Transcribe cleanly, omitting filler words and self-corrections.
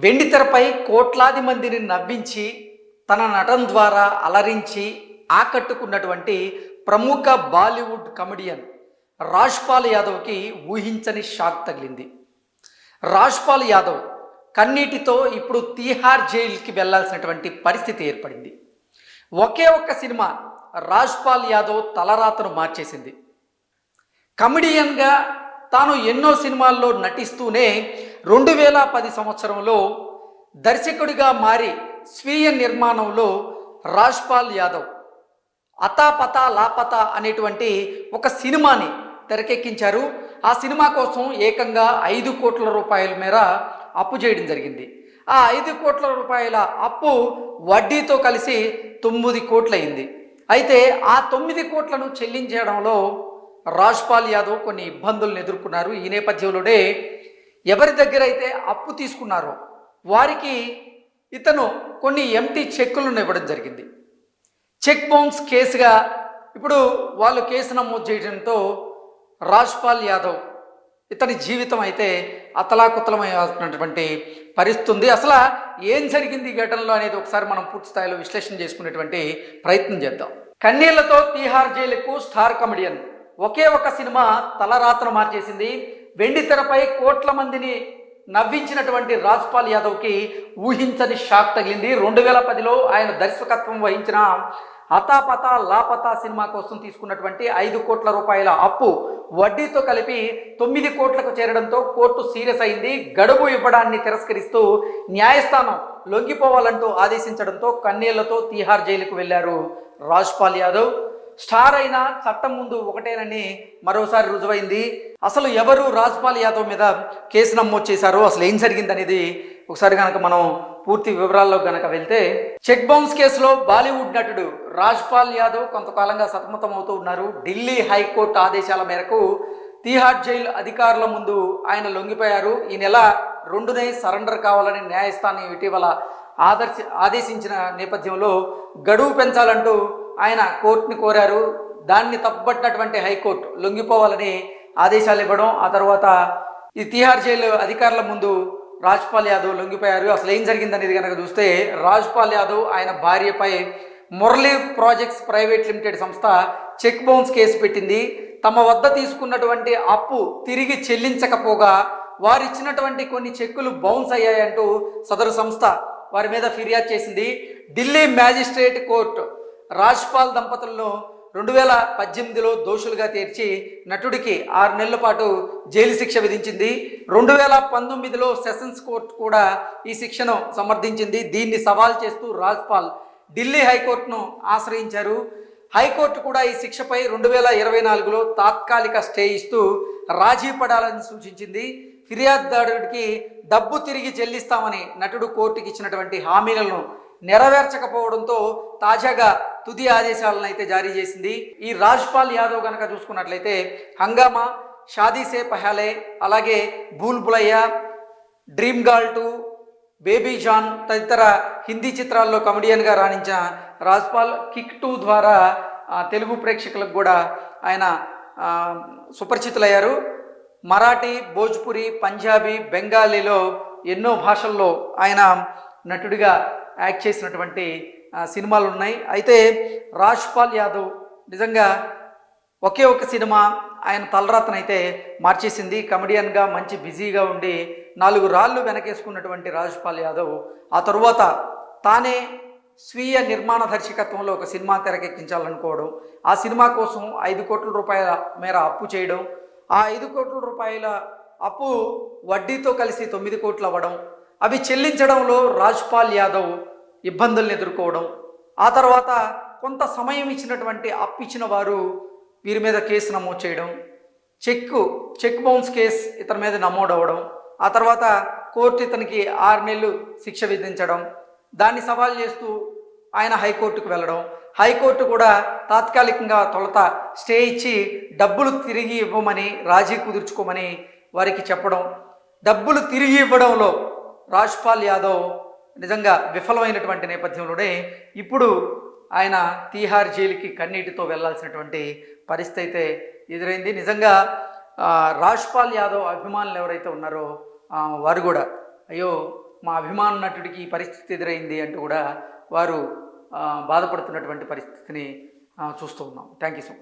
వెండితెరపై కోట్లాది మందిని నవ్వించి తన నటన ద్వారా అలరించి ఆకట్టుకున్నటువంటి ప్రముఖ బాలీవుడ్ కమెడియన్ రాజ్పాల్ యాదవ్కి ఊహించని షాక్ తగిలింది. రాజ్పాల్ యాదవ్ కన్నీటితో ఇప్పుడు తీహార్ జైలుకి వెళ్లాల్సినటువంటి పరిస్థితి ఏర్పడింది. ఒకే ఒక్క సినిమా రాజ్పాల్ యాదవ్ తలరాతను మార్చేసింది. కమెడియన్గా తాను ఎన్నో సినిమాల్లో నటిస్తూనే 2010 సంవత్సరంలో దర్శకుడిగా మారి స్వీయ నిర్మాణంలో రాజ్పాల్ యాదవ్ అతాపతా లాపతా అనేటువంటి ఒక సినిమాని తెరకెక్కించారు. ఆ సినిమా కోసం ఏకంగా 5 కోట్ల రూపాయల మేర అప్పు చేయడం జరిగింది. ఆ 5 కోట్ల రూపాయల అప్పు వడ్డీతో కలిసి 9 కోట్లయింది. అయితే ఆ 9 కోట్లను చెల్లించడంలో రాజ్పాల్ యాదవ్ కొన్ని ఇబ్బందులను ఎదుర్కొన్నారు. ఈ నేపథ్యంలోనే ఎవరి దగ్గర అయితే అప్పు తీసుకున్నారో వారికి ఇతను కొన్ని ఎంటీ చెక్కులను ఇవ్వడం జరిగింది. చెక్ బౌన్స్ కేసుగా ఇప్పుడు వాళ్ళు కేసు నమోదు చేయడంతో రాజ్పాల్ యాదవ్ ఇతని జీవితం అయితే అతలాకుతలమైనటువంటి పరిస్థితి ఉంది. అసలు ఏం జరిగింది ఈ ఘటనలో అనేది ఒకసారి మనం పూర్తి స్థాయిలో విశ్లేషణ చేసుకునేటువంటి ప్రయత్నం చేద్దాం. కన్నీళ్లతో తీహార్ జైలుకు స్టార్ కమెడియన్ ఒకే ఒక సినిమా తలరాతను మార్చేసింది. వెండి తెరపై కోట్ల మందిని నవ్వించినటువంటి రాజ్పాల్ యాదవ్కి ఊహించని షాక్ తగిలింది. 2010లో ఆయన దర్శకత్వం వహించిన అతాపతా లాపతా సినిమా కోసం తీసుకున్నటువంటి 5 కోట్ల రూపాయల అప్పు వడ్డీతో కలిపి 9 కోట్లకు చేరడంతో కోర్టు సీరియస్ అయింది. గడువు ఇవ్వడాన్ని తిరస్కరిస్తూ న్యాయస్థానం లొంగిపోవాలంటూ ఆదేశించడంతో కన్నీళ్లతో తీహార్ జైలుకు వెళ్లారు రాజ్పాల్ యాదవ్. స్టార్ అయినా చట్టం ముందు ఒకటేనని మరోసారి రుజువైంది. అసలు ఎవరు రాజ్పాల్ యాదవ్ మీద కేసు నమోదు చేశారో, అసలు ఏం జరిగింది అనేది ఒకసారి కనుక మనం పూర్తి వివరాల్లో కనుక వెళ్తే, చెక్ బౌన్స్ కేసులో బాలీవుడ్ నటుడు రాజ్పాల్ యాదవ్ కొంతకాలంగా సతమతం అవుతూ ఉన్నారు. ఢిల్లీ హైకోర్టు ఆదేశాల మేరకు తీహార్ జైలు అధికారుల ముందు ఆయన లొంగిపోయారు. ఈ నెల 2నే సరెండర్ కావాలని న్యాయస్థానం ఇటీవల ఆదేశించిన నేపథ్యంలో గడువు పెంచాలంటూ ఆయన కోర్టుని కోరారు. దాన్ని తప్పుపట్టినటువంటి హైకోర్టు లొంగిపోవాలని ఆదేశాలు ఇవ్వడం, ఆ తర్వాత ఈ తీహార్ జైలు అధికారుల ముందు రాజ్పాల్ యాదవ్ లొంగిపోయారు. అసలు ఏం జరిగిందనేది కనుక చూస్తే, రాజ్పాల్ యాదవ్ ఆయన భార్యపై మురళీ ప్రాజెక్ట్స్ ప్రైవేట్ లిమిటెడ్ సంస్థ చెక్ బౌన్స్ కేసు పెట్టింది. తమ వద్ద తీసుకున్నటువంటి అప్పు తిరిగి చెల్లించకపోగా వారిచ్చినటువంటి కొన్ని చెక్కులు బౌన్స్ అయ్యాయంటూ సదరు సంస్థ వారి మీద ఫిర్యాదు చేసింది. ఢిల్లీ మ్యాజిస్ట్రేట్ కోర్టు రాజ్పాల్ దంపతులను 2018లో దోషులుగా తీర్చి నటుడికి 6 నెలల పాటు జైలు శిక్ష విధించింది. 2019లో సెషన్స్ కోర్టు కూడా ఈ శిక్షను సమర్థించింది. దీన్ని సవాల్ చేస్తూ రాజ్పాల్ ఢిల్లీ హైకోర్టును ఆశ్రయించారు. హైకోర్టు కూడా ఈ శిక్షపై 2024లో తాత్కాలిక స్టే ఇస్తూ రాజీ పడాలని సూచించింది. ఫిర్యాదుదారుడికి డబ్బు తిరిగి చెల్లిస్తామని నటుడు కోర్టుకి ఇచ్చినటువంటి హామీలను నెరవేర్చకపోవడంతో తాజాగా తుది ఆదేశాలను అయితే జారీ చేసింది. ఈ రాజ్పాల్ యాదవ్ కనుక చూసుకున్నట్లయితే హంగామా, షాదీ సే పహలే, అలాగే Bhool భులయ్యా, dream girl 2, baby John తదితర హిందీ చిత్రాల్లో కమెడియన్గా రాణించిన రాజ్పాల్ కిక్ 2 ద్వారా తెలుగు ప్రేక్షకులకు కూడా ఆయన సుపరిచితులయ్యారు. మరాఠీ, భోజ్పురి, పంజాబీ, బెంగాలీలో ఎన్నో భాషల్లో ఆయన నటుడిగా యాక్ట్ చేసినటువంటి సినిమాలు ఉన్నాయి. అయితే రాజ్పాల్ యాదవ్ నిజంగా ఒకే ఒక సినిమా ఆయన తలరాతనైతే మార్చేసింది. కమెడియన్గా మంచి బిజీగా ఉండి 4 రాళ్ళు వెనకేసుకున్నటువంటి రాజ్పాల్ యాదవ్ ఆ తరువాత తానే స్వీయ నిర్మాణ దర్శకత్వంలో ఒక సినిమా తెరకెక్కించాలనుకోవడం, ఆ సినిమా కోసం 5 కోట్ల రూపాయల మేర అప్పు చేయడం, ఆ 5 కోట్ల రూపాయల అప్పు వడ్డీతో కలిసి 9 కోట్లు అవ్వడం, అవి చెల్లించడంలో రాజ్పాల్ యాదవ్ ఇబ్బందులను ఎదుర్కోవడం, ఆ తర్వాత కొంత సమయం ఇచ్చినటువంటి అప్పిచ్చిన వారు వీరి మీద కేసు నమోదు చేయడం, చెక్ బౌన్స్ కేసు ఇతని మీద నమోదు అవ్వడం, ఆ తర్వాత కోర్టు ఇతనికి 6 నెలలు శిక్ష విధించడం, దాన్ని సవాల్ చేస్తూ ఆయన హైకోర్టుకు వెళ్ళడం, హైకోర్టు కూడా తాత్కాలికంగా తొలుత స్టే ఇచ్చి డబ్బులు తిరిగి ఇవ్వమని రాజీ కుదుర్చుకోమని వారికి చెప్పడం, డబ్బులు తిరిగి ఇవ్వడంలో రాజ్పాల్ యాదవ్ నిజంగా విఫలమైనటువంటి నేపథ్యంలోనే ఇప్పుడు ఆయన తీహార్ జైలుకి కన్నీటితో వెళ్లాల్సినటువంటి పరిస్థితి అయితే ఎదురైంది. నిజంగా రాజ్పాల్ యాదవ్ అభిమానులు ఎవరైతే ఉన్నారో వారు కూడా అయ్యో మా అభిమాన నటుడికి ఈ పరిస్థితి ఎదురైంది అంటూ కూడా వారు బాధపడుతున్నటువంటి పరిస్థితిని చూస్తూ ఉన్నాం. Thank you so much.